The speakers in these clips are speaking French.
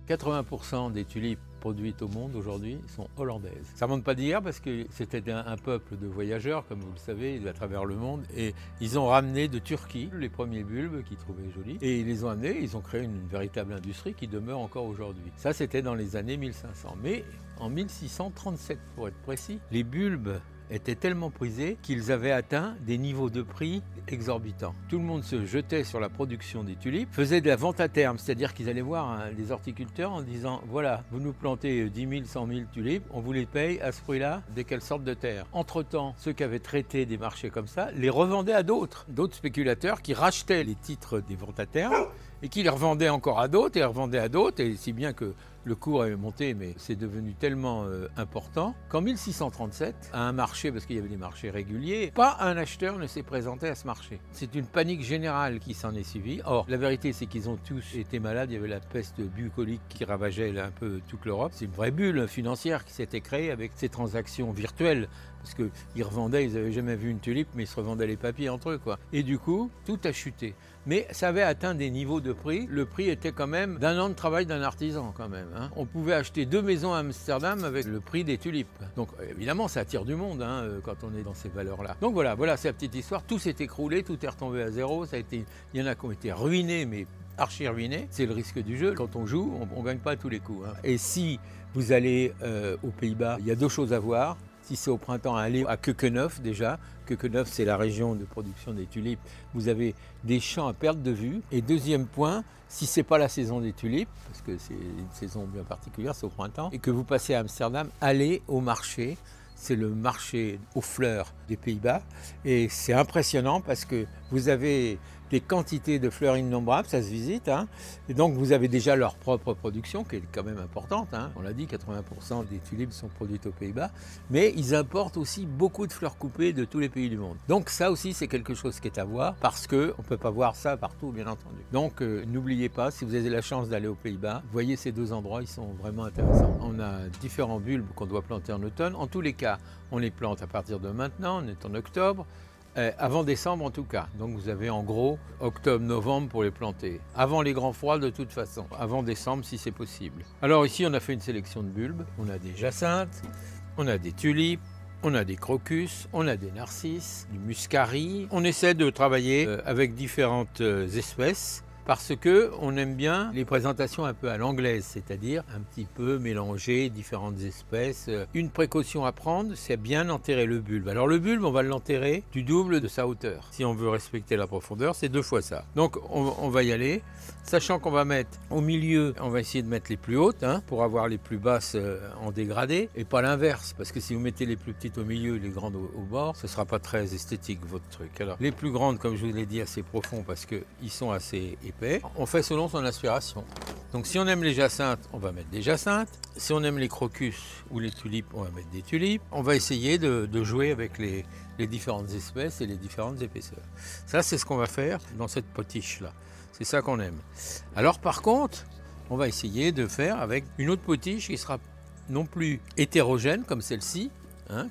80% des tulipes produites au monde aujourd'hui sont hollandaises. Ça ne remonte pas d'hier parce que c'était un peuple de voyageurs, comme vous le savez, à travers le monde. Et ils ont ramené de Turquie les premiers bulbes qu'ils trouvaient jolis. Et ils les ont amenés, ils ont créé une véritable industrie qui demeure encore aujourd'hui. Ça, c'était dans les années 1500. Mais en 1637, pour être précis, les bulbes étaient tellement prisés qu'ils avaient atteint des niveaux de prix exorbitants. Tout le monde se jetait sur la production des tulipes, faisait de la vente à terme, c'est-à-dire qu'ils allaient voir les horticulteurs en disant « Voilà, vous nous plantez 10 000, 100 000 tulipes, on vous les paye à ce prix-là, dès qu'elles sortent de terre. » Entre-temps, ceux qui avaient traité des marchés comme ça les revendaient à d'autres spéculateurs qui rachetaient les titres des ventes à terme et qui les revendaient encore à d'autres et revendaient à d'autres, et si bien que le cours est monté, mais c'est devenu tellement important qu'en 1637, à un marché, parce qu'il y avait des marchés réguliers, pas un acheteur ne s'est présenté à ce marché. C'est une panique générale qui s'en est suivie. Or, la vérité, c'est qu'ils ont tous été malades. Il y avait la peste bucolique qui ravageait un peu toute l'Europe. C'est une vraie bulle financière qui s'était créée avec ces transactions virtuelles. Parce qu'ils revendaient, ils n'avaient jamais vu une tulipe, mais ils se revendaient les papiers entre eux, quoi. Et du coup, tout a chuté. Mais ça avait atteint des niveaux de prix. Le prix était quand même d'un an de travail d'un artisan, quand même. Hein. On pouvait acheter 2 maisons à Amsterdam avec le prix des tulipes. Donc évidemment, ça attire du monde quand on est dans ces valeurs-là. Donc voilà, c'est la petite histoire. Tout s'est écroulé, tout est retombé à zéro. Il y en a qui ont été ruinés, mais archi ruinés. C'est le risque du jeu. Quand on joue, on ne gagne pas à tous les coups. Hein. Et si vous allez aux Pays-Bas, il y a 2 choses à voir. Si c'est au printemps, allez à Keukenhof déjà. Keukenhof, c'est la région de production des tulipes. Vous avez des champs à perte de vue. Et deuxième point, si ce n'est pas la saison des tulipes, parce que c'est une saison bien particulière, c'est au printemps, et que vous passez à Amsterdam, allez au marché. C'est le marché aux fleurs des Pays-Bas. Et c'est impressionnant parce que vous avez des quantités de fleurs innombrables, ça se visite. Hein. Et donc vous avez déjà leur propre production qui est quand même importante. Hein. On l'a dit, 80% des tulipes sont produites aux Pays-Bas. Mais ils importent aussi beaucoup de fleurs coupées de tous les pays du monde. Donc ça aussi, c'est quelque chose qui est à voir parce qu'on ne peut pas voir ça partout, bien entendu. Donc n'oubliez pas, si vous avez la chance d'aller aux Pays-Bas, voyez ces 2 endroits, ils sont vraiment intéressants. On a différents bulbes qu'on doit planter en automne. En tous les cas, on les plante à partir de maintenant, on est en octobre. Avant décembre en tout cas, donc vous avez en gros octobre-novembre pour les planter. Avant les grands froids de toute façon, avant décembre si c'est possible. Alors ici on a fait une sélection de bulbes, on a des jacinthes, on a des tulipes, on a des crocus, on a des narcisses, du muscari. On essaie de travailler avec différentes espèces. Parce qu'on aime bien les présentations un peu à l'anglaise, c'est-à-dire un petit peu mélanger différentes espèces. Une précaution à prendre, c'est bien enterrer le bulbe. Alors le bulbe, on va l'enterrer du double de sa hauteur. Si on veut respecter la profondeur, c'est 2 fois ça. Donc on va y aller, sachant qu'on va mettre au milieu, on va essayer de mettre les plus hautes pour avoir les plus basses en dégradé, et pas l'inverse, parce que si vous mettez les plus petites au milieu et les grandes au bord, ce ne sera pas très esthétique votre truc. Alors les plus grandes, comme je vous l'ai dit, assez profonds parce qu'ils sont assez épais. On fait selon son aspiration. Donc si on aime les jacinthes, on va mettre des jacinthes. Si on aime les crocus ou les tulipes, on va mettre des tulipes. On va essayer de jouer avec les différentes espèces et les différentes épaisseurs. Ça, c'est ce qu'on va faire dans cette potiche-là. C'est ça qu'on aime. Alors par contre, on va essayer de faire avec une autre potiche qui sera non plus hétérogène comme celle-ci,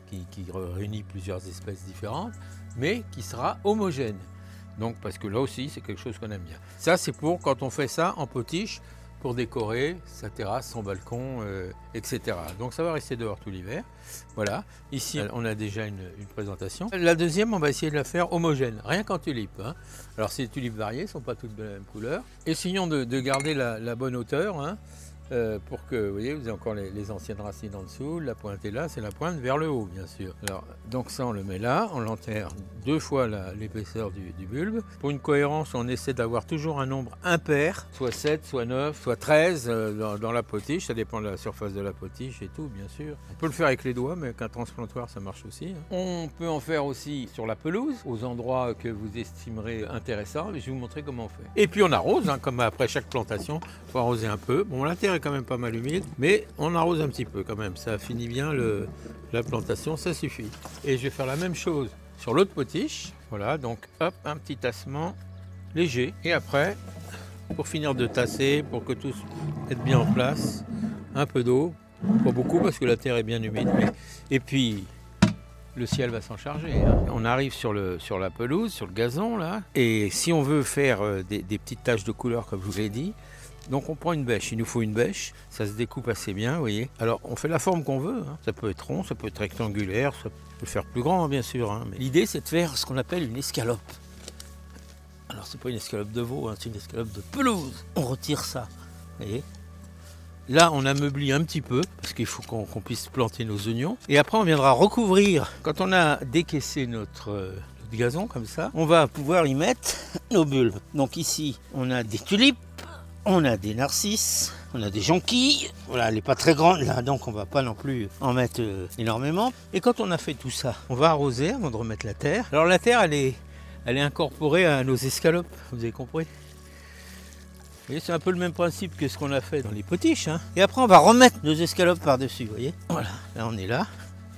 qui réunit plusieurs espèces différentes, mais qui sera homogène. Donc parce que là aussi c'est quelque chose qu'on aime bien. Ça c'est pour quand on fait ça en potiche pour décorer sa terrasse, son balcon, etc. Donc ça va rester dehors tout l'hiver. Voilà, ici on a déjà une présentation. La deuxième on va essayer de la faire homogène, rien qu'en tulipes. Alors ces tulipes variées, ne sont pas toutes de la même couleur. Essayons de garder la bonne hauteur. Pour que, vous voyez, vous avez encore les anciennes racines en dessous, la pointe est là, c'est la pointe vers le haut, bien sûr. Alors, donc ça, on le met là, on l'enterre 2 fois l'épaisseur du bulbe. Pour une cohérence, on essaie d'avoir toujours un nombre impair, soit 7, soit 9, soit 13 dans la potiche, ça dépend de la surface de la potiche et tout, bien sûr. On peut le faire avec les doigts, mais avec un transplantoir, ça marche aussi. On peut en faire aussi sur la pelouse, aux endroits que vous estimerez intéressants, et je vais vous montrer comment on fait. Et puis on arrose, comme après chaque plantation, il faut arroser un peu. Bon, l'intérêt quand même pas mal humide, mais on arrose un petit peu quand même, ça finit bien la plantation, ça suffit. Et je vais faire la même chose sur l'autre potiche, voilà, donc hop, un petit tassement léger, et après, pour finir de tasser, pour que tout mette bien en place, un peu d'eau, pas beaucoup parce que la terre est bien humide, et puis le ciel va s'en charger. On arrive sur la pelouse, sur le gazon là, et si on veut faire des petites taches de couleur comme je vous l'ai dit, Donc on prend une bêche, il nous faut une bêche, ça se découpe assez bien, vous voyez. Alors on fait la forme qu'on veut, hein. Ça peut être rond, ça peut être rectangulaire, ça peut le faire plus grand bien sûr. Hein. Mais l'idée c'est de faire ce qu'on appelle une escalope. Alors c'est pas une escalope de veau, hein, c'est une escalope de pelouse. On retire ça, vous voyez. Là on ameublit un petit peu, parce qu'il faut qu'on puisse planter nos oignons. Et après on viendra recouvrir, quand on a décaissé notre gazon comme ça, on va pouvoir y mettre nos bulbes. Donc ici on a des tulipes, on a des narcisses, on a des jonquilles. Voilà, elle n'est pas très grande là, donc on va pas non plus en mettre énormément. Et quand on a fait tout ça, on va arroser avant de remettre la terre. Alors la terre, elle est incorporée à nos escalopes, vous avez compris? Vous voyez, c'est un peu le même principe que ce qu'on a fait dans les potiches. Hein. Et après, on va remettre nos escalopes par-dessus, vous voyez? Voilà, là on est là.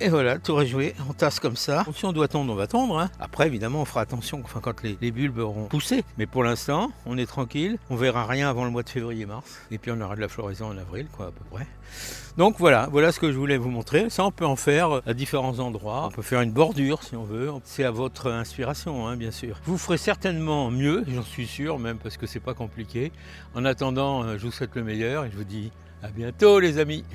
Et voilà, le tour est joué, on tasse comme ça. Si on doit tondre, on va tondre. Hein. Après, évidemment, on fera attention quand les bulbes auront poussé. Mais pour l'instant, on est tranquille. On verra rien avant le mois de février-mars. Et puis, on aura de la floraison en avril, quoi, à peu près. Donc voilà ce que je voulais vous montrer. Ça, on peut en faire à différents endroits. On peut faire une bordure, si on veut. C'est à votre inspiration, hein, bien sûr. Vous ferez certainement mieux, j'en suis sûr, même parce que c'est pas compliqué. En attendant, je vous souhaite le meilleur et je vous dis à bientôt, les amis.